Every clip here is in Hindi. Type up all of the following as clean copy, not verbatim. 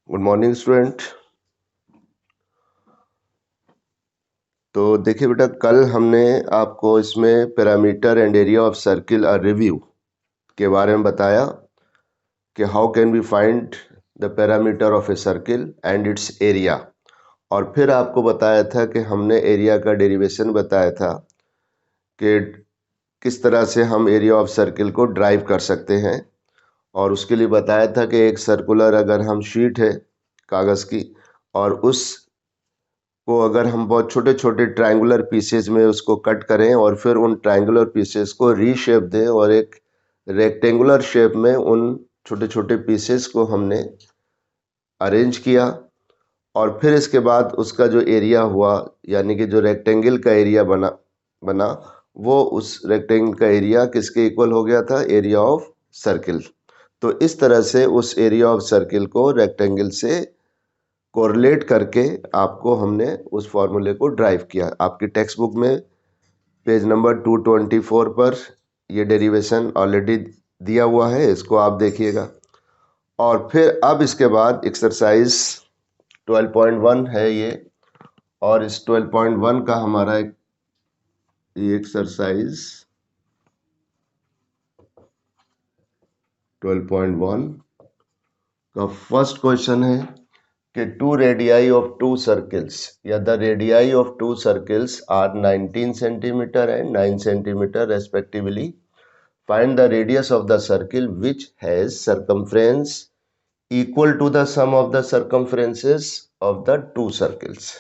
Good morning student. तो देखिए बेटा, कल हमने आपको इसमें parameter and area of circle review के बारे में बताया कि how can we find the parameter of a circle and its area. और फिर आपको बताया था कि हमने एरिया का डेरिवेशन बताया था कि किस तरह से हम एरिया ऑफ सर्किल को ड्राइव कर सकते हैं। और उसके लिए बताया था कि एक सर्कुलर अगर हम शीट है कागज़ की, और उस को अगर हम बहुत छोटे छोटे ट्रायंगुलर पीसेस में उसको कट करें और फिर उन ट्रायंगुलर पीसेस को रीशेप दें और एक रेक्टेंगुलर शेप में उन छोटे छोटे पीसेस को हमने अरेंज किया, और फिर इसके बाद उसका जो एरिया हुआ, यानी कि जो रेक्टेंगल का एरिया बना वो उस रेक्टेंगल का एरिया किसके इक्वल हो गया था? Area of circle. तो इस तरह से उस एरिया ऑफ सर्किल को रेक्टेंगल से कोरिलेट करके आपको हमने उस फॉर्मूले को ड्राइव किया। आपकी टेक्स्ट बुक में पेज नंबर 224 पर ये डेरिवेशन ऑलरेडी दिया हुआ है, इसको आप देखिएगा। और फिर अब इसके बाद एक्सरसाइज 12.1 है ये, और इस 12.1 का हमारा एक एक्सरसाइज 12.1 का फर्स्ट क्वेश्चन है कि two radii of two circles, या the radii of two circles are 19 centimetre and 9 centimetre respectively. Find the radius of the circle which has circumference equal to the sum of the circumferences of the two circles.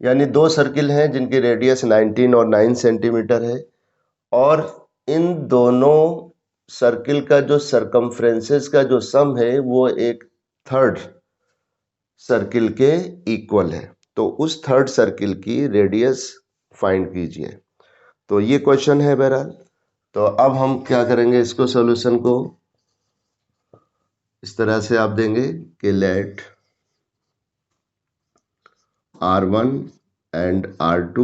यानी दो सर्किल हैं जिनकी रेडियस 19 और 9 सेंटीमीटर है, और इन दोनों सर्किल का जो सर्कमफ्रेंसेस का जो सम है वो एक थर्ड सर्किल के इक्वल है। तो उस थर्ड सर्किल की रेडियस फाइंड कीजिए। तो ये क्वेश्चन है बहरहाल। तो अब हम क्या करेंगे, इसको सॉल्यूशन को इस तरह से आप देंगे कि let R1 and R2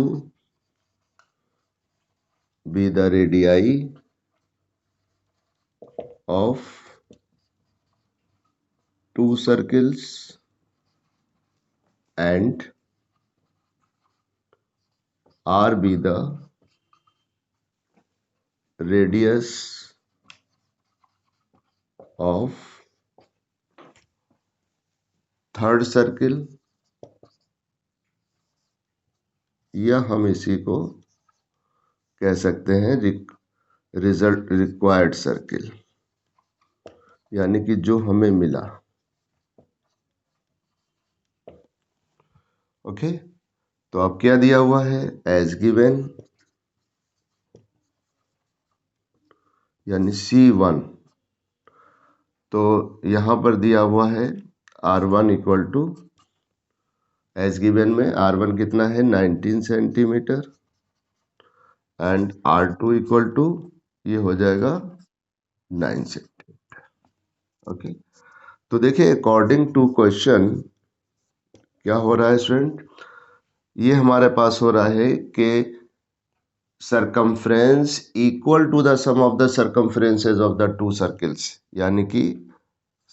be the radii of two circles and R be the radius of third circle, या हम इसी को कह सकते हैं रिजल्ट रिक्वायर्ड सर्किल, यानी कि जो हमें मिला। ओके, तो अब क्या दिया हुआ है? एज गिवन, यानी C1। तो यहाँ पर दिया हुआ है R1 equal to, as given में R1 कितना है? 19 centimetre, and R2 equal to ये हो जाएगा 9 सेंटीमीटर। ओके, तो देखिए अकॉर्डिंग टू क्वेश्चन क्या हो रहा है स्टूडेंट, ये हमारे पास हो रहा है कि circumference equal to the sum of the circumferences of the two circles, यानी कि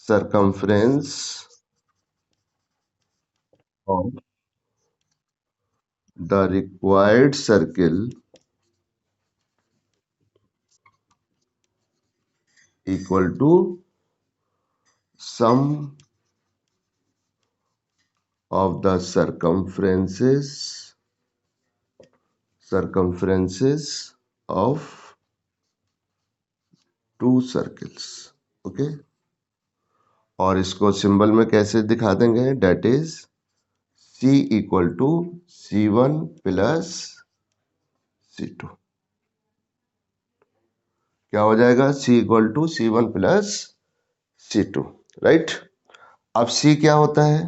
circumference of the required circle equal to sum of the circumferences of two circles। Okay, और इसको सिंबल में कैसे दिखा देंगे? That is C equal to C1 plus C2। क्या हो जाएगा? C equal to C1 plus C2, right. अब C क्या होता है?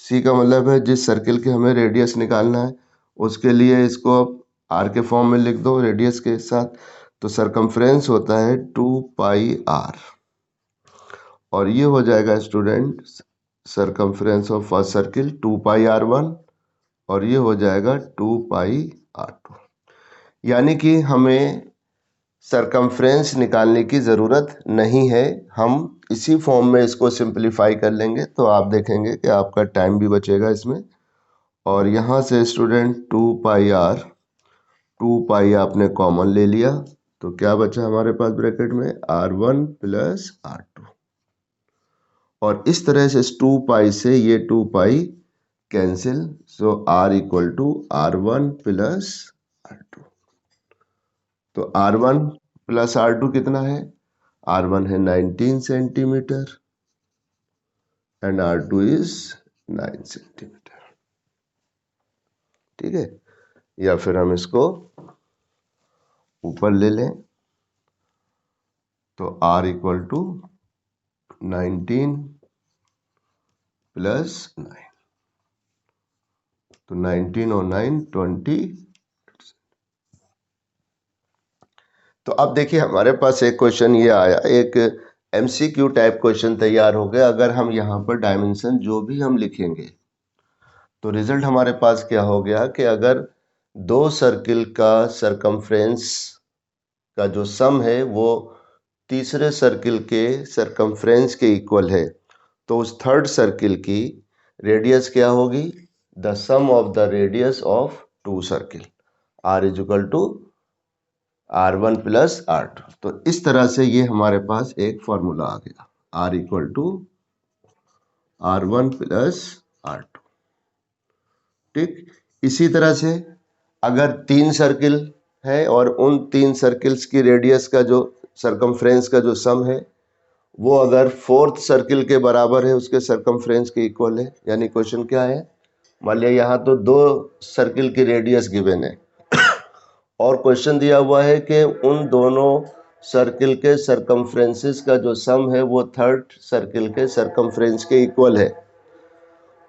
C का मतलब है जिस सर्किल के हमें रेडियस निकालना है उसके लिए इसको आप R के फॉर्म में लिख दो रेडियस के साथ। तो सरकमफ्रेंस होता है 2 पाई R, और ये हो जाएगा student circumference of first circle 2 pi R1, और ये हो जाएगा 2 पाई R2। यानी कि हमें सरकमफ्रेंस निकालने की ज़रूरत नहीं है, हम इसी फॉर्म में इसको सिंपलीफाई कर लेंगे तो आप देखेंगे कि आपका टाइम भी बचेगा इसमें। और यहाँ से स्टूडेंट 2 पाई r, 2 पाई आपने कॉमन ले लिया तो क्या बचा हमारे पास ब्रैकेट में r1 प्लस r2। और इस तरह से 2 पाई से ये 2 pi cancel, so r equal to r1 plus r2। तो r1 प्लस r2 कितना है? r1 है 19 centimetre and r2 is 9 centimetre. ठीक है, या फिर हम इसको ऊपर ले लें तो r इक्वल टू 19 प्लस 9, तो 19 और 9 20। तो अब देखिए हमारे पास एक क्वेश्चन ये आया, एक MCQ टाइप क्वेश्चन तैयार हो गया। अगर हम यहाँ पर डायमेंशन जो भी हम लिखेंगे तो रिजल्ट हमारे पास क्या हो गया कि अगर दो सर्किल का सरकमफ्रेंस का जो सम है वो तीसरे सर्किल के सरकमफ्रेंस के इक्वल है तो उस थर्ड सर्किल की रेडियस क्या होगी? The sum of the radius of two circle, r is equal to r1 plus r2। तो इस तरह से ये हमारे पास एक फॉर्मूला आ गया, r equal to r1 plus r2। ठीक, इसी तरह से अगर तीन सर्किल है और उन तीन सर्किल्स की रेडियस का जो सरकमफ्रेंस का जो सम है वो अगर फोर्थ सर्किल के बराबर है, उसके सरकमफ्रेंस के इक्वल है, यानी क्वेश्चन क्या है, मान लिया यहाँ तो दो सर्किल की रेडियस गिवन है और क्वेश्चन दिया हुआ है कि उन दोनों सर्किल के सरकमफ्रेंसेस का जो सम है वो थर्ड सर्किल के सरकमफ्रेंस के इक्वल है।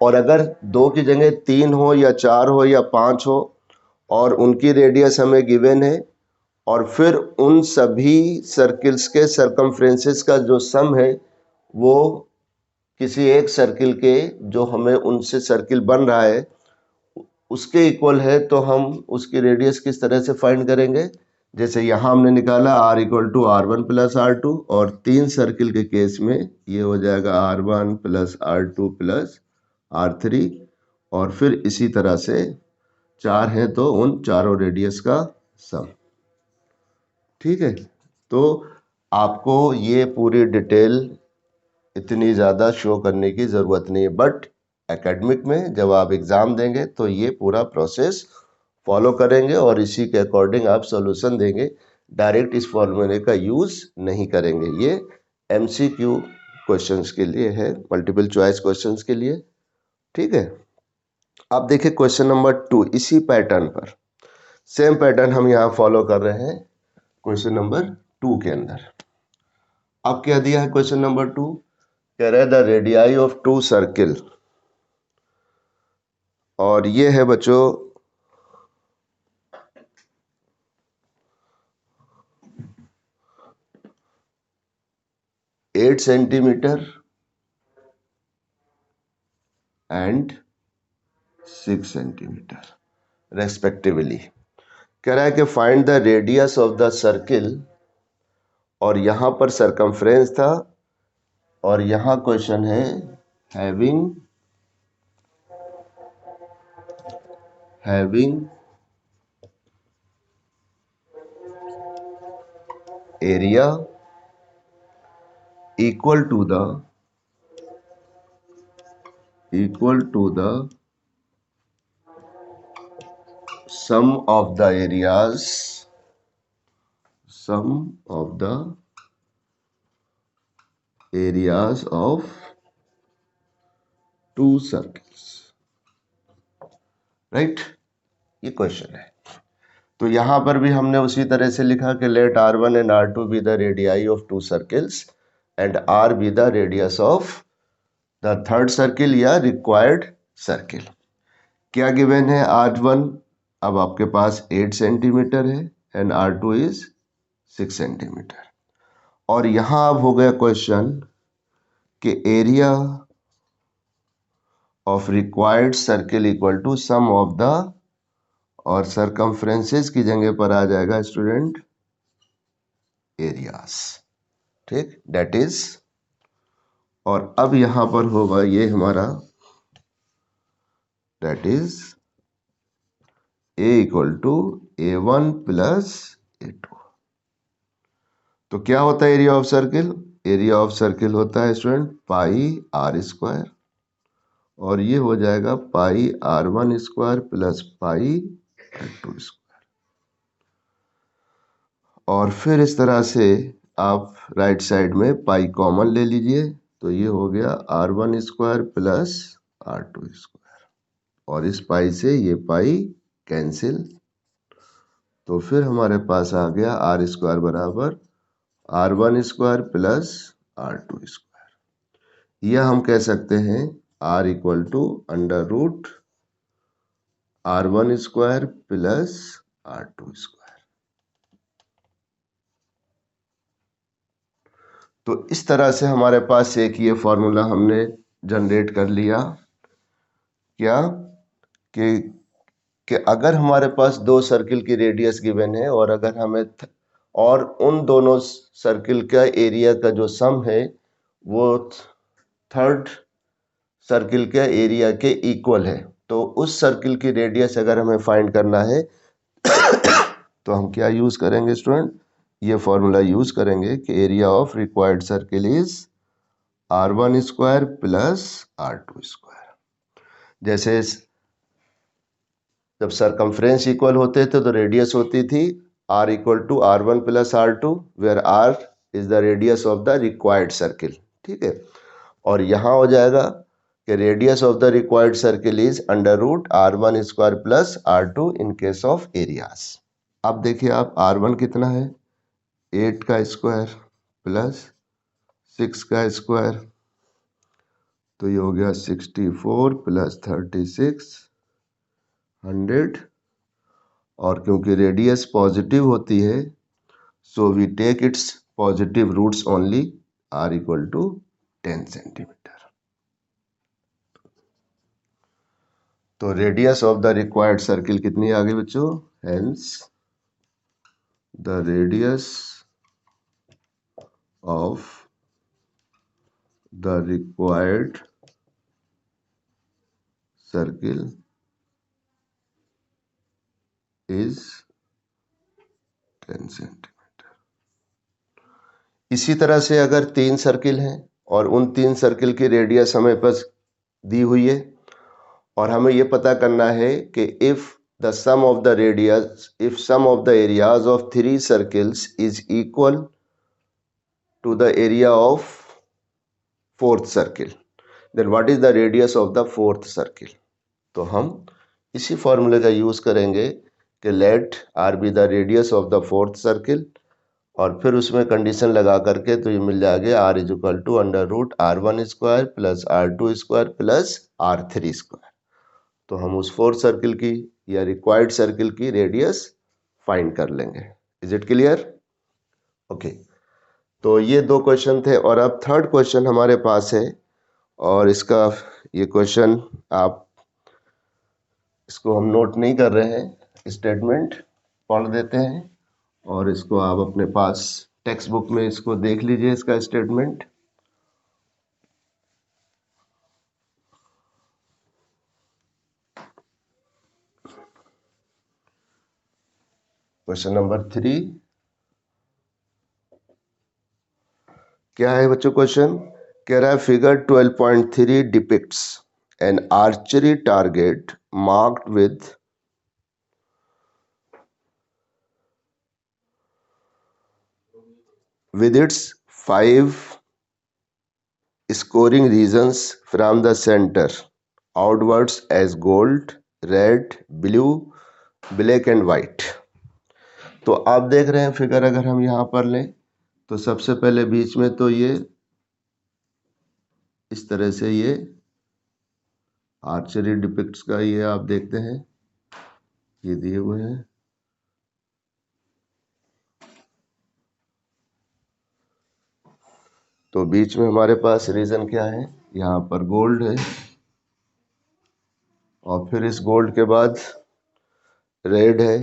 और अगर दो की जगह तीन हो या चार हो या पाँच हो और उनकी रेडियस हमें गिवन है और फिर उन सभी सर्किल्स के सरकमफ्रेंसेस का जो सम है वो किसी एक सर्किल के जो हमें उनसे सर्किल बन रहा है उसके इक्वल है, तो हम उसकी रेडियस किस तरह से फाइंड करेंगे? जैसे यहाँ हमने निकाला r equal to r1 plus r2 और तीन सर्किल के केस में ये हो जाएगा r1 plus r2 plus r3 और फिर इसी तरह से चार है तो उन चारों रेडियस का सम। ठीक है, तो आपको ये पूरी डिटेल इतनी ज़्यादा शो करने की ज़रूरत नहीं है, बट एकेडमिक में जब आप एग्ज़ाम देंगे तो ये पूरा प्रोसेस फॉलो करेंगे और इसी के अकॉर्डिंग आप सॉल्यूशन देंगे। डायरेक्ट इस फॉर्मूले का यूज़ नहीं करेंगे। ये MCQ क्वेश्चंस के लिए है, मल्टीपल चॉइस क्वेश्चंस के लिए। ठीक है, अब देखिए क्वेश्चन नंबर 2, इसी पैटर्न पर सेम पैटर्न हम यहाँ फॉलो कर रहे हैं क्वेश्चन नंबर 2 के अंदर। अब क्या दिया है क्वेश्चन नंबर 2, कह रहे हैं the radii of two circle, और ये है बच्चों 8 सेंटीमीटर एंड 6 सेंटीमीटर रेस्पेक्टिवली। कह रहा है कि find the radius of the circle, और यहाँ पर सरकमफ्रेंस था और यहाँ क्वेश्चन है having area equal to the sum of the areas of two circles, right. ये क्वेश्चन है। तो यहाँ पर भी हमने उसी तरह से लिखा कि let r1 and r2 be the radii of two circles and r be the radius of the third circle या रिक्वायर्ड सर्किल। क्या गिवन है? r1 अब आपके पास 8 सेंटीमीटर है एंड r2 इज 6 सेंटीमीटर। और यहाँ अब हो गया क्वेश्चन कि area of required circle equal to sum of the, और सरकमफ्रेंसेस की जगह पर आ जाएगा स्टूडेंट एरियाज, ठीक, डेट इज, और अब यहां पर होगा ये हमारा that is a equal to A1 plus A2। तो क्या होता है area of circle? Area of circle होता है स्टूडेंट पाई आर स्क्वायर, और ये हो जाएगा पाई R1 square plus pi R2 square. और फिर इस तरह से आप राइट साइड में पाई कॉमन ले लीजिए, तो ये हो गया R1 square plus R2 square, और इस पाई से ये पाई कैंसिल, तो फिर हमारे पास आ गया आर स्क्वायर बराबर R1 square plus R2 square. यह हम कह सकते हैं R equal to under root R1 square plus R2 square. तो इस तरह से हमारे पास एक ये फॉर्मूला हमने जनरेट कर लिया, क्या कि अगर हमारे पास दो सर्किल की रेडियस गिवन है, और अगर हमें और उन दोनों सर्किल का एरिया का जो सम है वो थर्ड सर्किल के एरिया के इक्वल है, तो उस सर्किल की रेडियस अगर हमें फाइंड करना है तो हम क्या यूज करेंगे स्टूडेंट? ये फॉर्मूला यूज करेंगे कि area of required circle is R1 square plus R2 square. जैसे जब सरकमफ्रेंस इक्वल होते थे तो रेडियस होती थी R equal to R1 plus R2, where R is the radius of the required circle, ठीक है। और यहाँ हो जाएगा कि radius of the required circle is under root R1 square plus R2 in case of areas. अब देखिए आप R1 कितना है, 8 का स्क्वायर प्लस 6 का स्क्वायर, तो ये हो गया 64 प्लस 36 100, और क्योंकि रेडियस पॉजिटिव होती है so we take its positive roots only, R equal to 10 centimetre. तो radius of the required circle कितनी आ गई बच्चों? Hence the radius of the required circle is 10 centimetre. इसी तरह से अगर 3 सर्किल हैं और उन 3 सर्किल की रेडियस हमें पास दी हुई है, और हमें ये पता करना है कि if the sum of the radius, if sum of the areas of 3 circles is equal to the area of fourth circle, then what is the radius of the fourth circle. तो हम इसी फॉर्मूले का यूज करेंगे कि let R be the radius of the fourth circle, और फिर उसमें कंडीशन लगा करके तो ये मिल जाएगा R is equal to under root R1 square plus R2 square plus R3 square. तो हम उस फोर्थ सर्किल की या रिक्वायर्ड सर्किल की रेडियस फाइंड कर लेंगे। Is it clear? ओके, तो ये 2 क्वेश्चन थे, और अब थर्ड क्वेश्चन हमारे पास है, और इसका ये क्वेश्चन आप इसको हम नोट नहीं कर रहे हैं, स्टेटमेंट पढ़ देते हैं, और इसको आप अपने पास टेक्स्ट बुक में इसको देख लीजिए, इसका स्टेटमेंट। क्वेश्चन नंबर 3 क्या है बच्चों? क्वेश्चन कह रहा है figure 12.3 depicts an archery target marked with its 5 scoring regions from the center outwards as gold, red, blue, black and white। तो आप देख रहे हैं फिगर, अगर हम यहाँ पर लें तो सबसे पहले बीच में तो ये इस तरह से ये आर्चरी डिपिक्ट्स का ये आप देखते हैं, ये दिए हुए हैं। तो बीच में हमारे पास रीजन क्या है? यहाँ पर गोल्ड है, और फिर इस गोल्ड के बाद रेड है,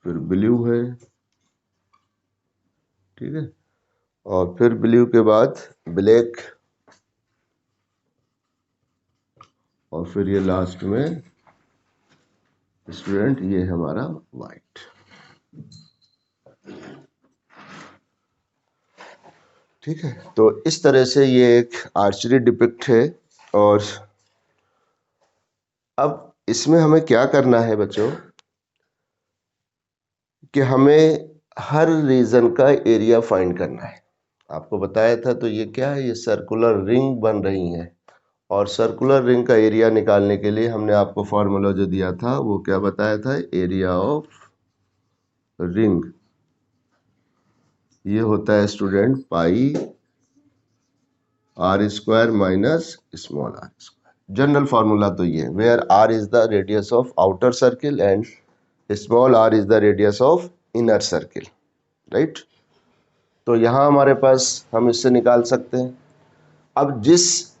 फिर ब्लू है, ठीक है, और फिर ब्लू के बाद ब्लैक, और फिर ये लास्ट में स्टूडेंट ये हमारा वाइट। ठीक है, तो इस तरह से ये एक आर्चरी डिपिक्ट है। और अब इसमें हमें क्या करना है बच्चों कि हमें हर रीजन का एरिया फाइंड करना है। आपको बताया था, तो ये क्या है, ये सर्कुलर रिंग बन रही है, और सर्कुलर रिंग का एरिया निकालने के लिए हमने आपको फॉर्मूला जो दिया था वो क्या बताया था, एरिया ऑफ रिंग ये होता है student pi R square minus small R square. General formula तो ये, where R is the radius of outer circle and small R is the radius of inner circle, right. तो यहाँ हमारे पास हम इससे निकाल सकते हैं। अब जिस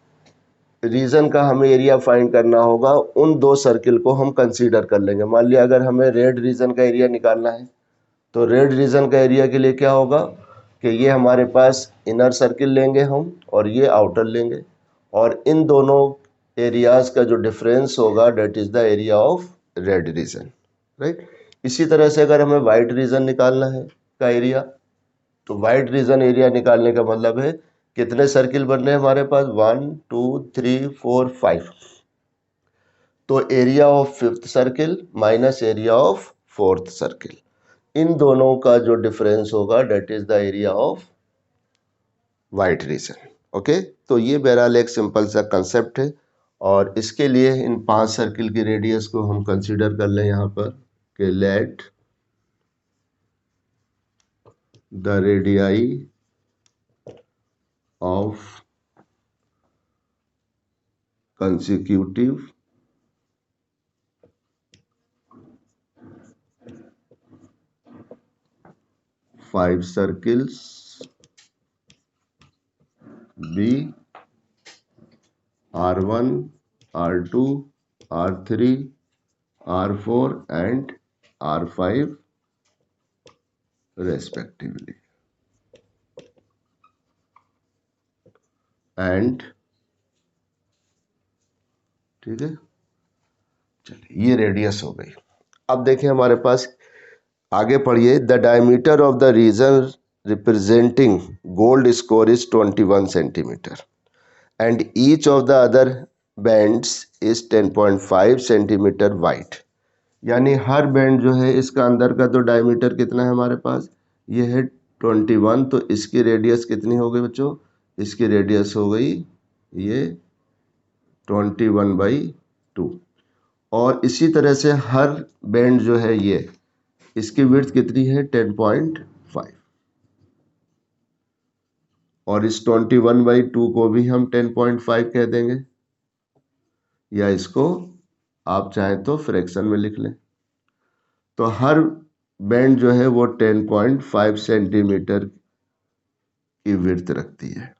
रीजन का हमें एरिया फाइंड करना होगा उन दो सर्किल को हम कंसीडर कर लेंगे। मान लिया अगर हमें रेड रीजन का एरिया निकालना है, तो रेड रीजन का एरिया के लिए क्या होगा कि ये हमारे पास इनर सर्किल लेंगे हम, और ये आउटर लेंगे, और इन दोनों एरियाज का जो डिफरेंस होगा that is the area of red region, right. इसी तरह से अगर हमें वाइट रीजन निकालना है का एरिया, तो वाइट रीजन एरिया निकालने का मतलब है कितने सर्किल बन रहे हैं हमारे पास, 1 2 3 4 5। तो area of fifth circle minus area of fourth circle, इन दोनों का जो डिफरेंस होगा that is the area of white region. Okay, तो ये बहरहाल एक सिंपल सा कंसेप्ट है, और इसके लिए इन 5 सर्किल की रेडियस को हम कंसीडर कर लें यहाँ पर कि let the radii of consecutive 5 circles be R1, R2, R3, R4 and R5 respectively, and ठीक है, चलिए ये रेडियस हो गई। अब देखिए हमारे पास आगे पढ़िए, the diameter of the region representing gold score is 21 centimetre and each of the other bands is 10.5 centimetre wide. यानी हर बैंड जो है इसका अंदर का तो डायमीटर कितना है हमारे पास, ये है 21, तो इसकी रेडियस कितनी हो गई बच्चों, इसकी रेडियस हो गई ये 21/2। और इसी तरह से हर बैंड जो है ये इसकी विड्थ कितनी है 10.5, और इस 21/2 को भी हम 10.5 कह देंगे, या इसको आप चाहें तो फ्रैक्शन में लिख लें। तो हर बैंड जो है वो 10.5 सेंटीमीटर की विड्थ रखती है,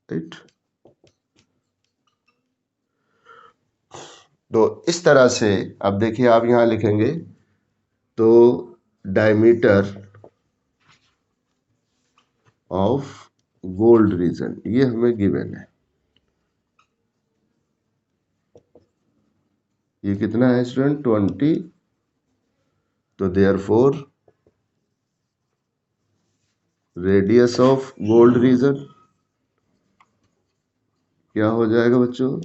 राइट। तो इस तरह से अब देखिए आप यहां लिखेंगे, तो डायमीटर ऑफ गोल्ड रीजन ये हमें गिवन है, ये कितना है स्टूडेंट 20। तो therefore radius of gold reason क्या हो जाएगा बच्चों,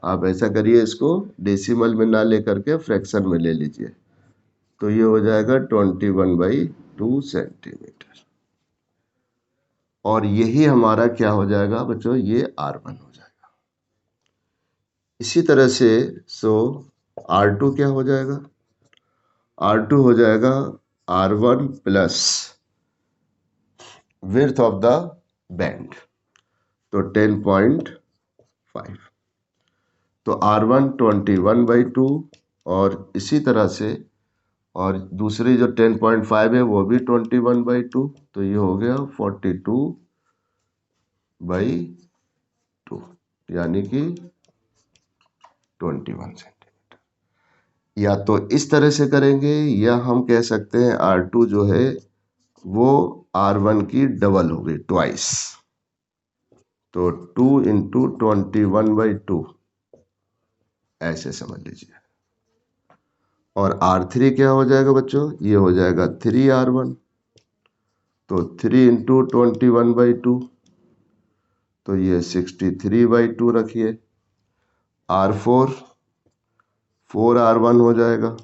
आप ऐसा करिए इसको डेसिमल में ना लेकर के फ्रैक्शन में ले लीजिए, तो ये हो जाएगा 21/2 सेंटीमीटर, और यही हमारा क्या हो जाएगा बच्चों, ये R1 हो जाएगा। इसी तरह से R2 क्या हो जाएगा, R2 हो जाएगा R1 plus width of the band, तो 10.5, तो R1 21/2, और इसी तरह से और दूसरी जो 10.5 है वो भी 21/2, तो ये हो गया 42/2, यानी कि 21 सेंटीमीटर। या तो इस तरह से करेंगे या हम कह सकते हैं R2 जो है वो R1 की डबल हो गई, ट्वाइस। तो 2 इंटू 21/2 ऐसे समझ लीजिए। और R3 क्या हो जाएगा बच्चों, ये हो जाएगा 3R1। तो 3 इंटू 21/2 तो ये 63/2 रखिए। R4 4R1 हो जाएगा,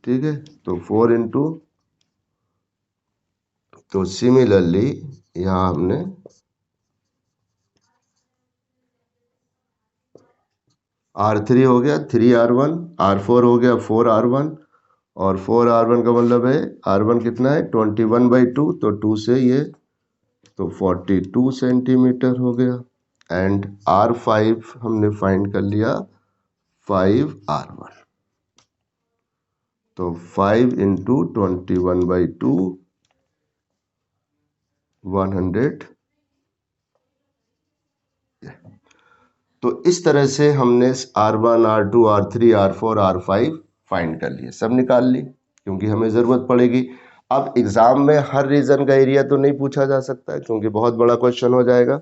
ठीक है। तो 4 इंटू, तो सिमिलरली यहाँ हमने R3 हो गया 3R1, R4 हो गया 4R1, और 4R1 का मतलब है R1 कितना है 21/2, तो 2 से ये तो 42 सेंटीमीटर हो गया। एंड R5 हमने फाइंड कर लिया 5R1। तो 5 इंटू 21/2 100। तो इस तरह से हमने R1, R2, R3, R4, R5 find कर लिए, सब निकाल ली क्योंकि हमें ज़रूरत पड़ेगी। अब एग्ज़ाम में हर रीजन का एरिया तो नहीं पूछा जा सकता है क्योंकि बहुत बड़ा क्वेश्चन हो जाएगा।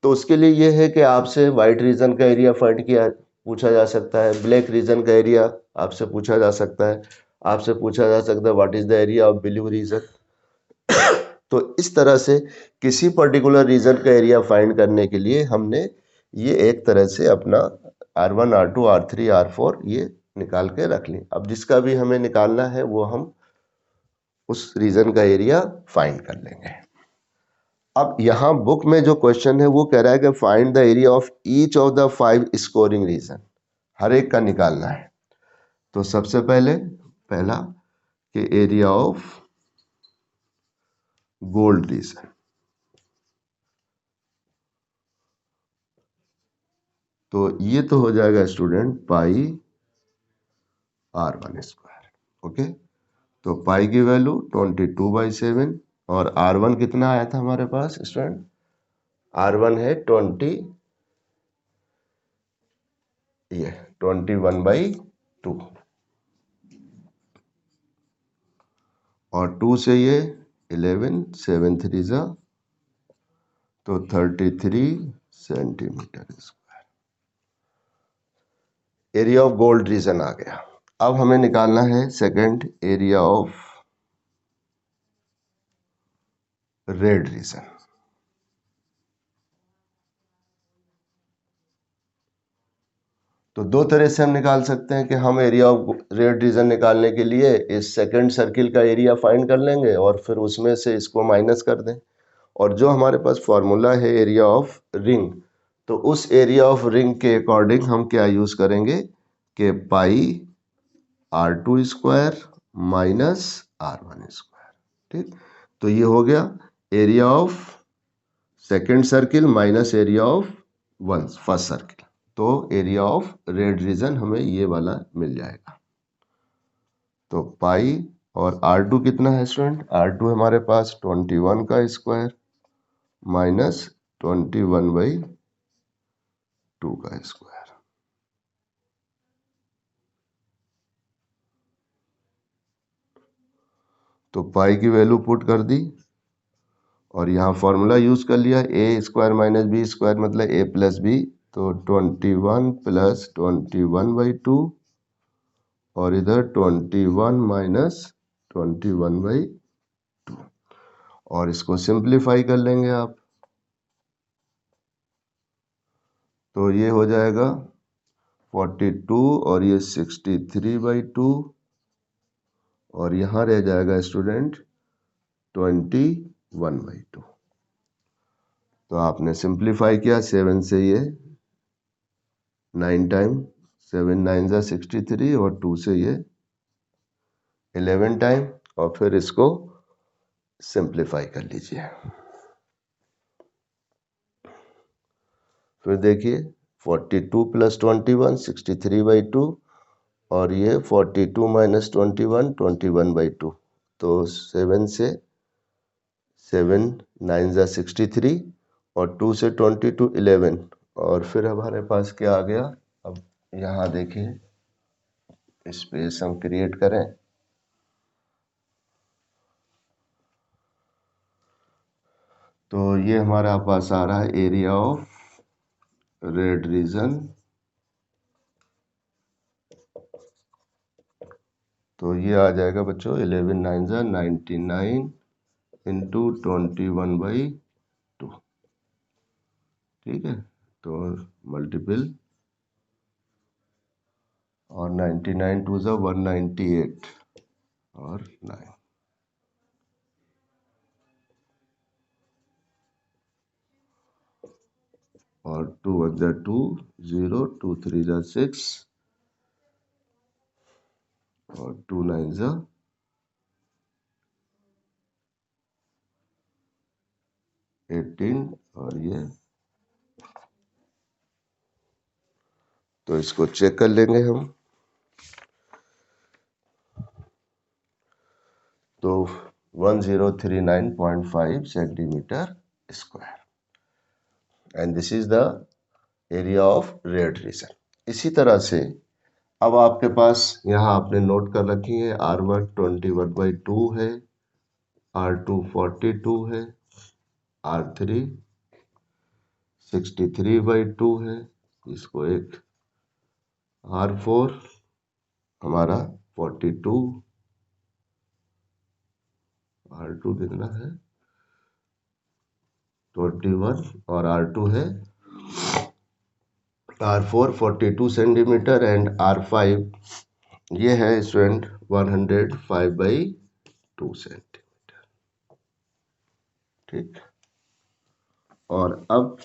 तो उसके लिए ये है कि आपसे वाइट रीजन का एरिया फाइंड किया पूछा जा सकता है, ब्लैक रीजन का एरिया आपसे पूछा जा सकता है, आपसे पूछा जा सकता है what is the area of blue region. तो इस तरह से किसी पर्टिकुलर रीजन का एरिया फाइंड करने के लिए हमने ये एक तरह से अपना R1, R2, R3, R4 ये निकाल के रख ली। अब जिसका भी हमें निकालना है वो हम उस रीजन का एरिया फाइंड कर लेंगे। अब यहाँ बुक में जो क्वेश्चन है वो कह रहा है कि find the area of each of the 5 scoring region, हर एक का निकालना है। तो सबसे पहले पहला कि एरिया ऑफ गोल्ड रीजन, तो ये तो हो जाएगा स्टूडेंट पाई R1 स्क्वायर। ओके, तो पाई की वैल्यू 22/7 और R1 कितना आया था हमारे पास स्टूडेंट, R1 है 21/2 और 2 से ये 11, 7 3 जा तो 33 centimetre square area of gold region आ गया। अब हमें निकालना है second area of red region. तो दो तरह से हम निकाल सकते हैं कि हम एरिया ऑफ रेड रीजन निकालने के लिए इस सेकंड सर्किल का एरिया फाइंड कर लेंगे और फिर उसमें से इसको माइनस कर दें, और जो हमारे पास फॉर्मूला है एरिया ऑफ रिंग, तो उस एरिया ऑफ रिंग के अकॉर्डिंग हम क्या यूज़ करेंगे कि पाई R2 square minus R1 square, ठीक। तो ये हो गया area of second circle minus area of one first circle. तो एरिया ऑफ रेड रीजन हमें ये वाला मिल जाएगा। तो पाई और R2 कितना है स्टूडेंट, R2 हमारे पास 21 का स्क्वायर माइनस 21/2 का स्क्वायर। तो पाई की वैल्यू पुट कर दी और यहाँ फॉर्मूला यूज कर लिया, ए स्क्वायर माइनस बी स्क्वायर मतलब ए प्लस बी। तो 21 प्लस 21/2 और इधर 21 माइनस 21/2 और इसको सिंप्लीफाई कर लेंगे आप। तो ये हो जाएगा 42 और ये 63/2 और यहाँ रह जाएगा स्टूडेंट 21/2। तो आपने सिंप्लीफाई किया 7 से ये 9 टाइम, 7 9 जा 63 और 2 से ये 11 टाइम और फिर इसको सिंप्लीफाई कर लीजिए। फिर देखिए 42 प्लस 21 63/2 और ये 42 माइनस 21 21/2। तो 7 से 7 9 जा 63 और 2 से 22 11 और फिर हमारे पास क्या आ गया। अब यहाँ देखिए स्पेस हम क्रिएट करें। तो ये हमारा पास आ रहा है एरिया ऑफ रेड रीजन। तो ये आ जाएगा बच्चों 11 9 जा 99 इंटू 21/2। ठीक है, तो मल्टीपल और 99 2 जा 198 और 9 और 2 1 जा 2 0 2 3 जा 6 और 2 9 जा 18 और ये। तो इसको चेक कर लेंगे हम। तो 1039.5 centimetre square and this is the area of red reason. इसी तरह से अब आपके पास यहाँ आपने नोट कर रखी है R1 21/2 है, R2 42 है, R3 63/2 है, इसको एक R4 हमारा 42, R2 कितना है 21 और R2 है R4 42 सेंटीमीटर एंड R5 ये है स्टूडेंट 105/2 सेंटीमीटर। ठीक, और अब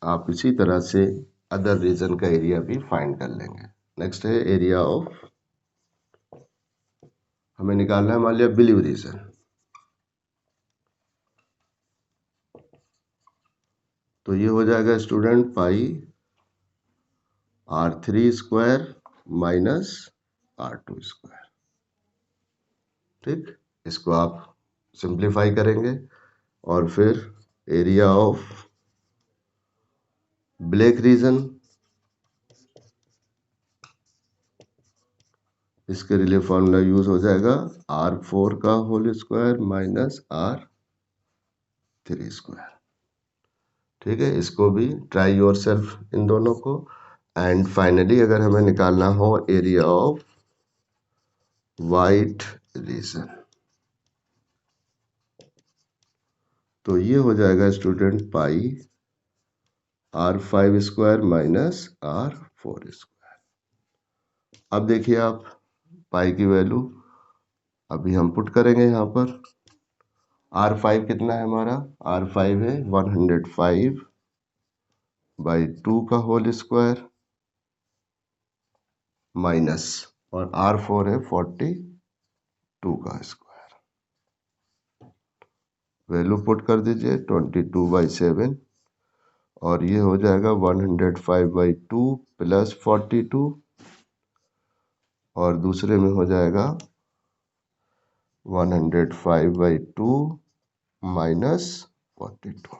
आप इसी तरह से अदर रीजन का एरिया भी फाइंड कर लेंगे। नेक्स्ट है एरिया ऑफ, हमें निकालना है मान लिया ब्लू रीजन। तो ये हो जाएगा स्टूडेंट पाई R3² माइनस R2²। ठीक, इसको आप सिंप्लीफाई करेंगे और फिर एरिया ऑफ ब्लैक रीजन, इसके लिए फॉर्मूला यूज हो जाएगा R4 का होल स्क्वायर माइनस R3²। ठीक है, इसको भी ट्राई योर सेल्फ इन दोनों को। एंड फाइनली अगर हमें निकालना हो एरिया ऑफ वाइट रीजन, तो ये हो जाएगा स्टूडेंट पाई R5² माइनस R4²। अब देखिए आप पाई की वैल्यू अभी हम पुट करेंगे यहाँ पर। R5 कितना है हमारा, R5 है 105/2 का होल स्क्वायर माइनस और R4 है 42 का स्क्वायर। वैल्यू पुट कर दीजिए 22/7 और ये हो जाएगा 105/2 प्लस 42 और दूसरे में हो जाएगा 105/2 माइनस 42।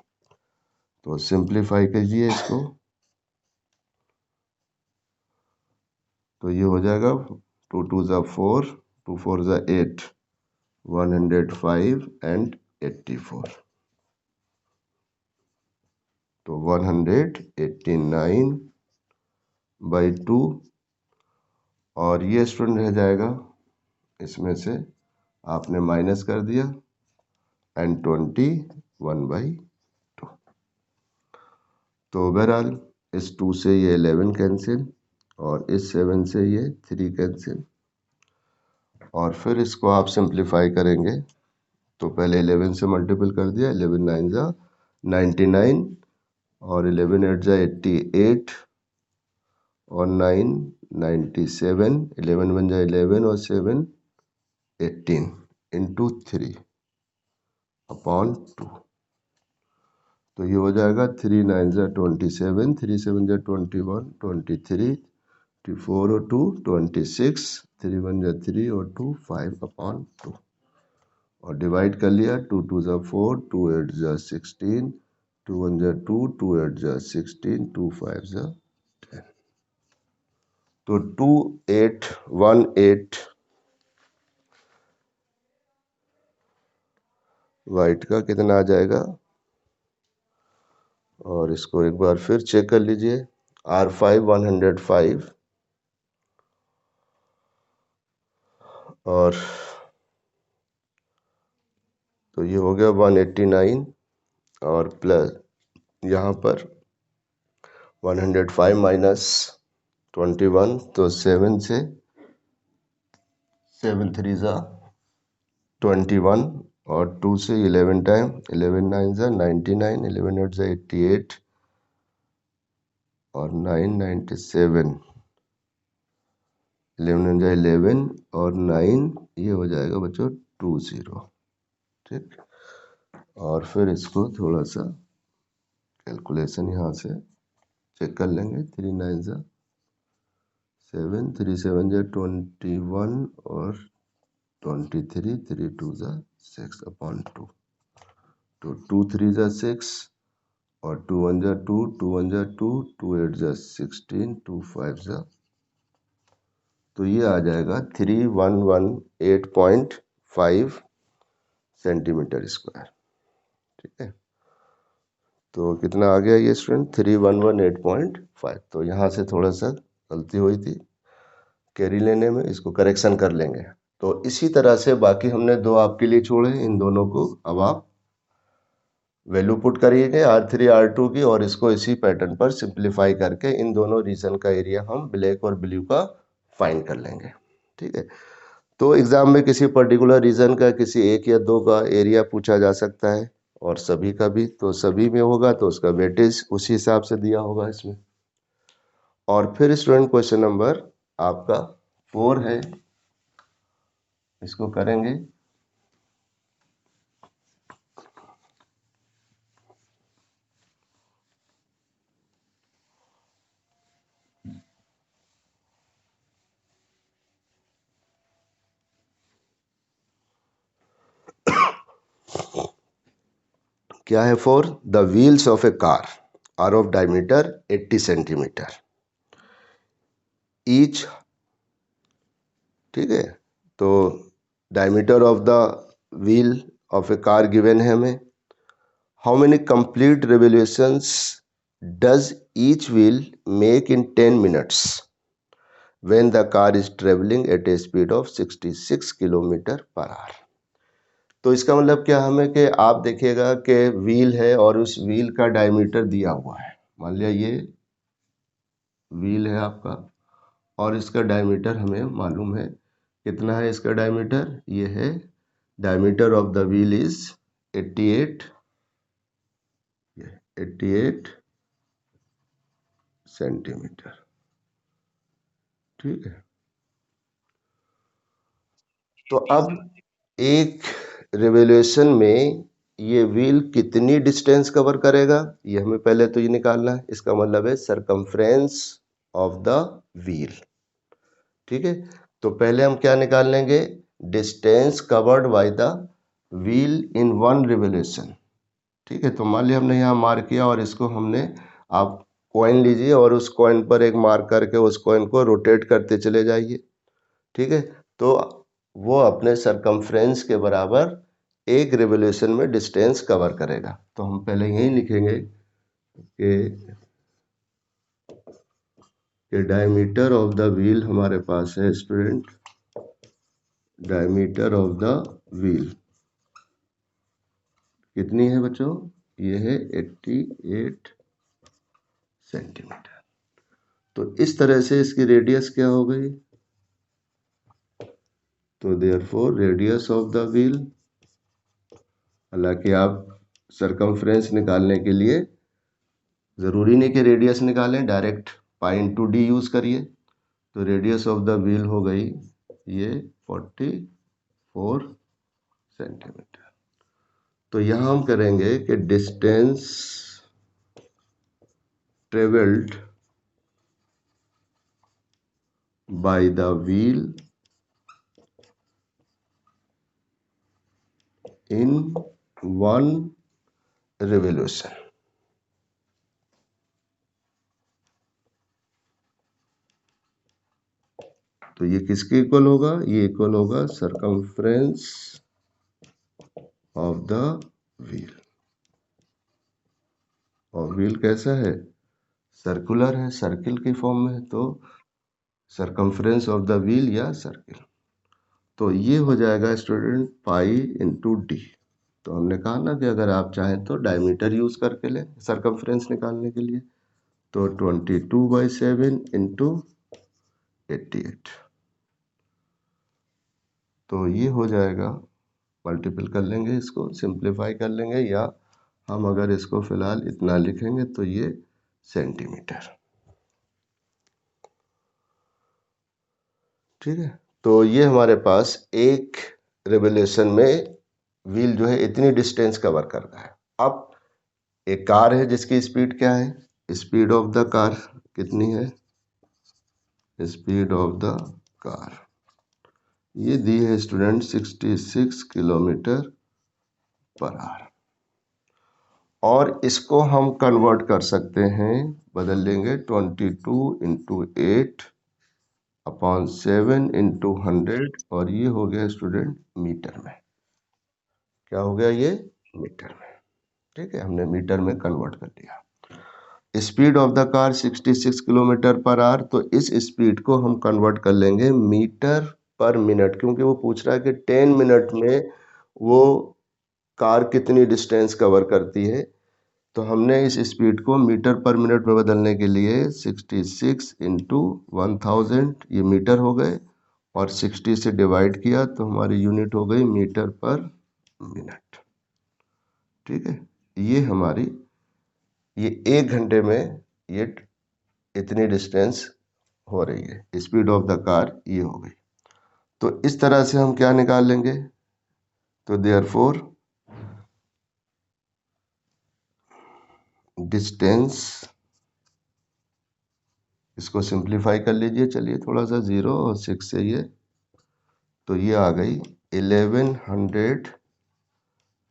तो सिंप्लीफाई कीजिए इसको, तो ये हो जाएगा 2 2 जा 4 2 4 जा 8 105 एंड 84। तो 189/2 और ये स्टूडेंट रह जाएगा, इसमें से आपने माइनस कर दिया एंड 21/2। तो ओवरऑल इस 2 से ये 11 कैंसिल और इस 7 से ये 3 कैंसिल और फिर इसको आप सिंप्लीफाई करेंगे। तो पहले 11 से मल्टीपल कर दिया, 11 9 जा 99 और 11 8 जा 88 और 9 97, 11 1 जा 11 और 7 18 इंटू 3/2। तो ये हो जाएगा 3 9 जा 27, 3 7 जा 21, 23, 24 और 2 26, 3 1 जा 3 और 2 5/2 और डिवाइड कर लिया 2 2 जा 4, 2 8 जा 16, 2 1 जा 2, 2 8 जा 16, 2 5 जा 10। तो 2818 वाइट का कितना आ जाएगा, और इसको एक बार फिर चेक कर लीजिए। R5 105 और तो ये हो गया 189 और प्लस यहाँ पर 105 माइनस 21, तो 7 से 7 3 ज़ा 21 और 2 से 11 टाइम 11 9 ज़ा 99, 11 8 ज़ा 88 और 9 97, 11 ज़ा 11 और 9 ये हो जाएगा बच्चों 20। ठीक, और फिर इसको थोड़ा सा कैलकुलेशन यहाँ से चेक कर लेंगे। 3 9 ज़ा 7, 3 7 ज़ा 21 और 23, 3 2 ज़ा 6/2, तो 2 3 ज़ा 6 और 2 1 ज़ा 2, 2 1 ज़ा 2, 2 8 ज़ा 16, 2 5 ज़ा, तो ये आ जाएगा 3118.5 सेंटीमीटर स्क्वायर। ठीक है, तो कितना आ गया ये स्टूडेंट, 3118.5। तो यहाँ से थोड़ा सा गलती हुई थी कैरी लेने में, इसको करेक्शन कर लेंगे। तो इसी तरह से बाकी हमने दो आपके लिए छोड़े, इन दोनों को अब आप वैल्यू पुट करिएगा R3 R2 की, और इसको इसी पैटर्न पर सिंप्लीफाई करके इन दोनों रीजन का एरिया हम ब्लैक और ब्लू का फाइंड कर लेंगे। ठीक है, तो एग्जाम में किसी पर्टिकुलर रीजन का किसी एक या दो का एरिया पूछा जा सकता है, और सभी का भी, तो सभी में होगा तो उसका वेटेज उसी हिसाब से दिया होगा इसमें। और फिर स्टूडेंट क्वेश्चन नंबर आपका 4 है, इसको करेंगे। क्या है 4, the wheels of a car are of diameter 80 centimetre each. ठीक है, तो diameter of the wheel of a car given है हमें। How many complete revolutions does each wheel make in 10 minutes when the car is travelling at a speed of 66 kilometre per hour. तो इसका मतलब क्या हमें कि आप देखिएगा कि व्हील है और उस व्हील का डायमीटर दिया हुआ है। मान लिया ये व्हील है आपका और इसका डायमीटर हमें मालूम है कितना है। इसका डायमीटर ये है, diameter of the wheel is 88 centimetre. ठीक है, तो अब एक रिवोल्यूशन में ये व्हील कितनी डिस्टेंस कवर करेगा, ये हमें पहले तो ये निकालना है। इसका मतलब है सरकमफ्रेंस ऑफ द व्हील। ठीक है, तो पहले हम क्या निकाल लेंगे, distance covered by the wheel in one revolution. ठीक है, तो मान लिया हमने यहाँ मार्क किया और इसको हमने, आप कॉइन लीजिए और उस कॉइन पर एक मार्क करके उस कॉइन को रोटेट करते चले जाइए। ठीक है, तो वो अपने सरकमफ्रेंस के बराबर एक रिवोल्यूशन में डिस्टेंस कवर करेगा। तो हम पहले यही लिखेंगे कि डायमीटर ऑफ द व्हील हमारे पास है student, diameter of the wheel कितनी है बच्चों, ये है 88 सेंटीमीटर। तो इस तरह से इसकी रेडियस क्या हो गई, तो therefore radius of the wheel, हालांकि आप सरकमफ्रेंस निकालने के लिए ज़रूरी नहीं कि रेडियस निकालें, direct pi into D use करिए। तो रेडियस ऑफ द व्हील हो गई ये 44 सेंटीमीटर। तो यहाँ हम करेंगे कि distance travelled by the wheel in one revolution. तो ये किसके इक्वल होगा, ये इक्वल होगा सरकमफ्रेंस ऑफ द व्हील। और व्हील कैसा है, सर्कुलर है, सर्किल की फॉर्म में है, तो सरकमफ्रेंस ऑफ द व्हील या सर्किल। तो ये हो जाएगा स्टूडेंट पाई इंटू डी। तो हमने कहा ना कि अगर आप चाहें तो डायमीटर यूज करके लें सरकमफ्रेंस निकालने के लिए। तो 22/7 इंटू 88, तो ये हो जाएगा, मल्टीपल कर लेंगे, इसको सिंप्लीफाई कर लेंगे, या हम अगर इसको फिलहाल इतना लिखेंगे तो ये सेंटीमीटर। ठीक है, तो ये हमारे पास एक रिवोल्यूशन में व्हील जो है इतनी डिस्टेंस कवर करता है। अब एक कार है जिसकी स्पीड क्या है, स्पीड ऑफ द कार कितनी है, स्पीड ऑफ द कार ये दी है स्टूडेंट 66 किलोमीटर पर आवर। और इसको हम कन्वर्ट कर सकते हैं, बदल लेंगे 22/8/7 इंटू 100, और ये हो गया स्टूडेंट मीटर में। क्या हो गया ये, मीटर में। ठीक है, हमने मीटर में कन्वर्ट कर दिया। Speed of the car 66 kilometre per hour, तो इस स्पीड को हम कन्वर्ट कर लेंगे मीटर पर मिनट, क्योंकि वो पूछ रहा है कि 10 मिनट में वो कार कितनी डिस्टेंस कवर करती है। तो हमने इस स्पीड को मीटर पर मिनट में बदलने के लिए 66 इंटू 1000 ये मीटर हो गए, और 60 से डिवाइड किया तो हमारी यूनिट हो गई मीटर पर मिनट। ठीक है, ये हमारी ये 1 घंटे में ये इतनी डिस्टेंस हो रही है, स्पीड ऑफ द कार ये हो गई। तो इस तरह से हम क्या निकाल लेंगे, तो देयरफॉर डिस्टेंस, इसको सिंप्लीफाई कर लीजिए, चलिए थोड़ा सा, 0 और 6 से ये, तो ये आ गई 1100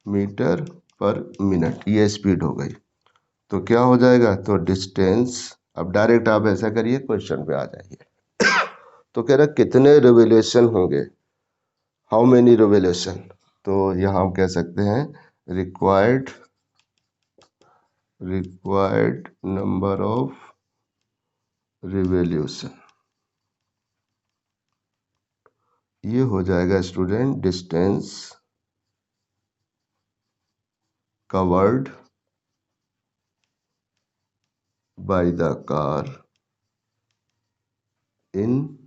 मीटर पर मिनट, ये स्पीड हो गई। तो क्या हो जाएगा, तो डिस्टेंस, अब डायरेक्ट आप ऐसा करिए क्वेश्चन पे आ जाइए। तो कह रहा कितने रिवोल्यूशन होंगे, हाउ मेनी रिवोल्यूशन, तो यहाँ हम कह सकते हैं रिक्वायर्ड नंबर ऑफ रिवोल्यूशन। ये हो जाएगा student distance covered by the car in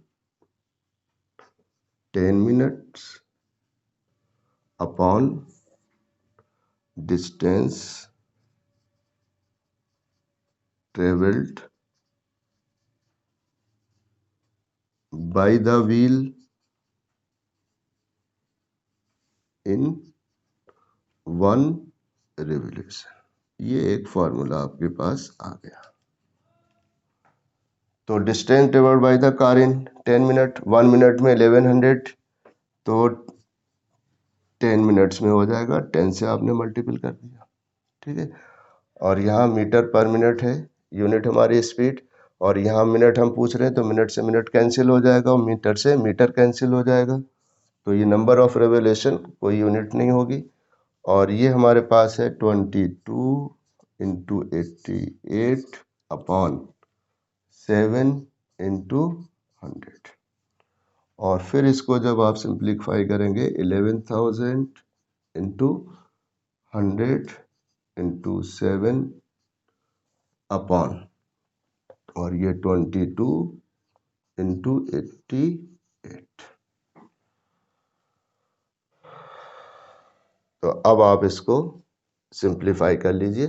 10 minutes upon distance traveled by the wheel in 1 revolution। ये एक फॉर्मूला आपके पास आ गया। तो distance travelled by the car in 10 minute, 1 minute में 1100, तो 10 मिनट्स में हो जाएगा, 10 से आपने मल्टीपल कर दिया। ठीक है, और यहाँ मीटर पर मिनट है, यूनिट हमारी स्पीड, और यहाँ मिनट हम पूछ रहे हैं, तो मिनट से मिनट कैंसिल हो जाएगा और मीटर से मीटर कैंसिल हो जाएगा। तो ये नंबर ऑफ रेवोल्यूशन कोई यूनिट नहीं होगी। और ये हमारे पास है 22 इंटू 88/7 इंटू 100। और फिर इसको जब आप सिंप्लीफाई करेंगे 11,000 इंटू 100 इंटू 7 अपॉन, और ये 22 इंटू 88। तो अब आप इसको सिंप्लीफाई कर लीजिए,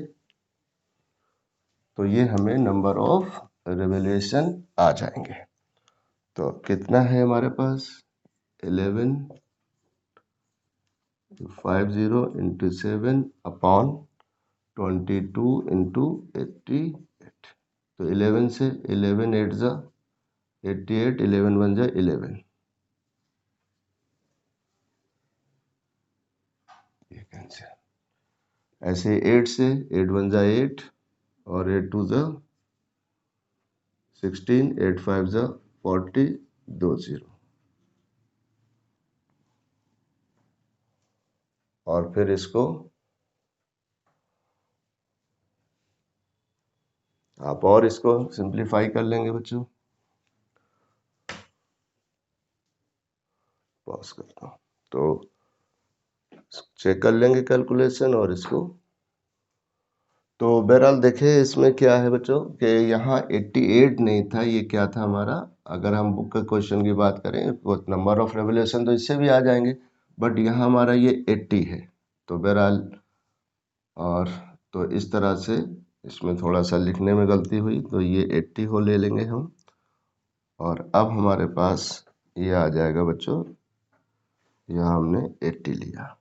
तो ये हमें नंबर ऑफ रिवोल्यूशन आ जाएंगे। तो कितना है हमारे पास, 1150 इंटू 7 अपॉन 22 इंटू 88। तो 11 से 11 8 जा 88, 11 1 जा 11, ये कैंसिल। ऐसे 8 से 8 1 जा 8, और 8 2 जा 16, 8 5 जा 40, 2 0 और फिर इसको आप और इसको सिंप्लीफाई कर लेंगे बच्चों। पॉज करता हूँ तो चेक कर लेंगे कैलकुलेशन और इसको। तो बहरहाल देखें इसमें क्या है बच्चों कि यहाँ 88 नहीं था, ये क्या था हमारा, अगर हम बुक के क्वेश्चन की बात करें वो नंबर ऑफ रेवोल्यूशन तो इससे भी आ जाएंगे, बट यहाँ हमारा ये 80 है। तो बहरहाल और तो इस तरह से इसमें थोड़ा सा लिखने में गलती हुई, तो ये 80 हो ले लेंगे हम। और अब हमारे पास ये आ जाएगा बच्चों, यहाँ हमने 80 लिया।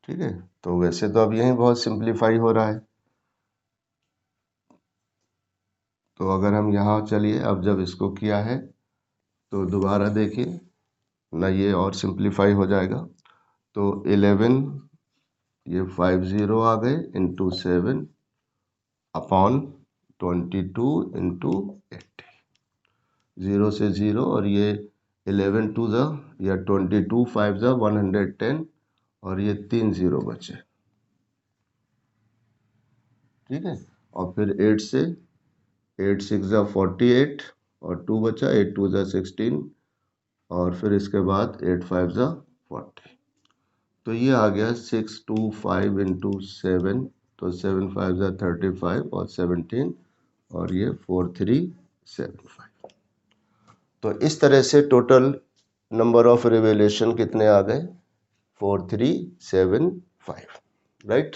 ठीक है, तो वैसे तो अब यही बहुत सिंप्लीफाई हो रहा है। तो अगर हम यहाँ चलिए, अब जब इसको किया है तो दोबारा देखिए ना, ये और सिंप्लीफाई हो जाएगा। तो 11 ये 50 आ गए इंटू 7 अपॉन 22 इंटू 80, 0 से 0 और ये 11 टू ज़ा या 22 5 ज़ा 110 और ये 3 0 बचे। ठीक है, और फिर 8 से 8 6 ज़ा 48 और 2 बचा, 8 2 ज़ा 16 और फिर इसके बाद 8 5 ज़ा 40। तो ये आ गया 625 इंटू 7, तो 7 5 ज़ा 35 और 17 और ये 4375। तो इस तरह से टोटल नंबर ऑफ रिवोल्यूशन कितने आ गए, 4375, राइट।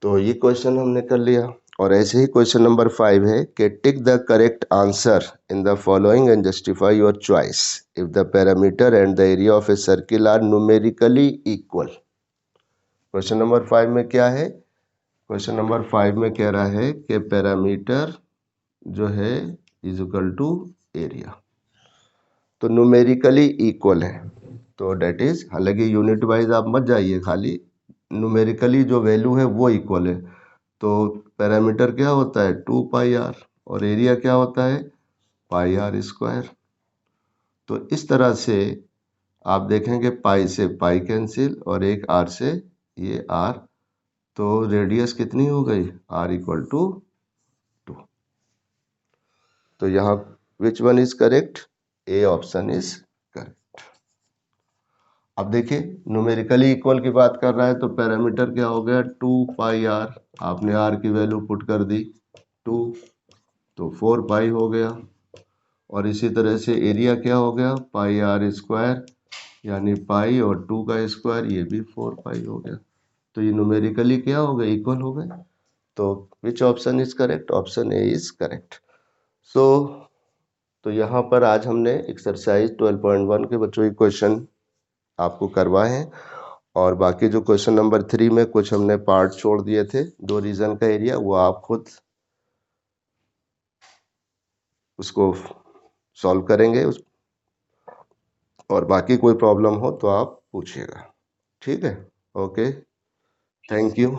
तो ये क्वेश्चन हमने कर लिया। और ऐसे ही क्वेश्चन नंबर 5 है कि tick the correct answer in the following and justify your choice if the parameter and the area of a circle are numerically equal. Question number 5 में क्या है, क्वेश्चन नंबर 5 में कह रहा है कि पैरामीटर जो है इज इक्वल टू एरिया, तो न्यूमेरिकली इक्वल है। तो डेट इज, हालांकि यूनिट वाइज आप मत जाइए, खाली न्यूमेरिकली जो वैल्यू है वो इक्वल है। तो पैरामीटर क्या होता है 2 पाई आर और एरिया क्या होता है पाई आर स्क्वायर। तो इस तरह से आप देखेंगे पाई से पाई कैंसिल और एक आर से ये आर, तो रेडियस कितनी हो गई आर इक्वल टू 2। तो यहाँ which one is correct, A option is correct. अब देखिए न्यूमेरिकली इक्वल की बात कर रहा है तो पैरामीटर क्या हो गया 2 पाई आर, आपने आर की वैल्यू पुट कर दी 2, तो 4 पाई हो गया। और इसी तरह से एरिया क्या हो गया पाई आर स्क्वायर, यानी पाई और 2 का स्क्वायर, ये भी 4 पाई हो गया। तो ये न्यूमेरिकली क्या हो गए इक्वल हो गए। तो which option is correct, option A is correct. So तो यहाँ पर आज हमने एक्सरसाइज 12.1 के बच्चों के क्वेश्चन आपको करवाए हैं। और बाकी जो क्वेश्चन नंबर 3 में कुछ हमने पार्ट छोड़ दिए थे, 2 रीजन का एरिया, वो आप खुद उसको सॉल्व करेंगे और बाकी कोई प्रॉब्लम हो तो आप पूछिएगा। ठीक है, ओके, थैंक यू।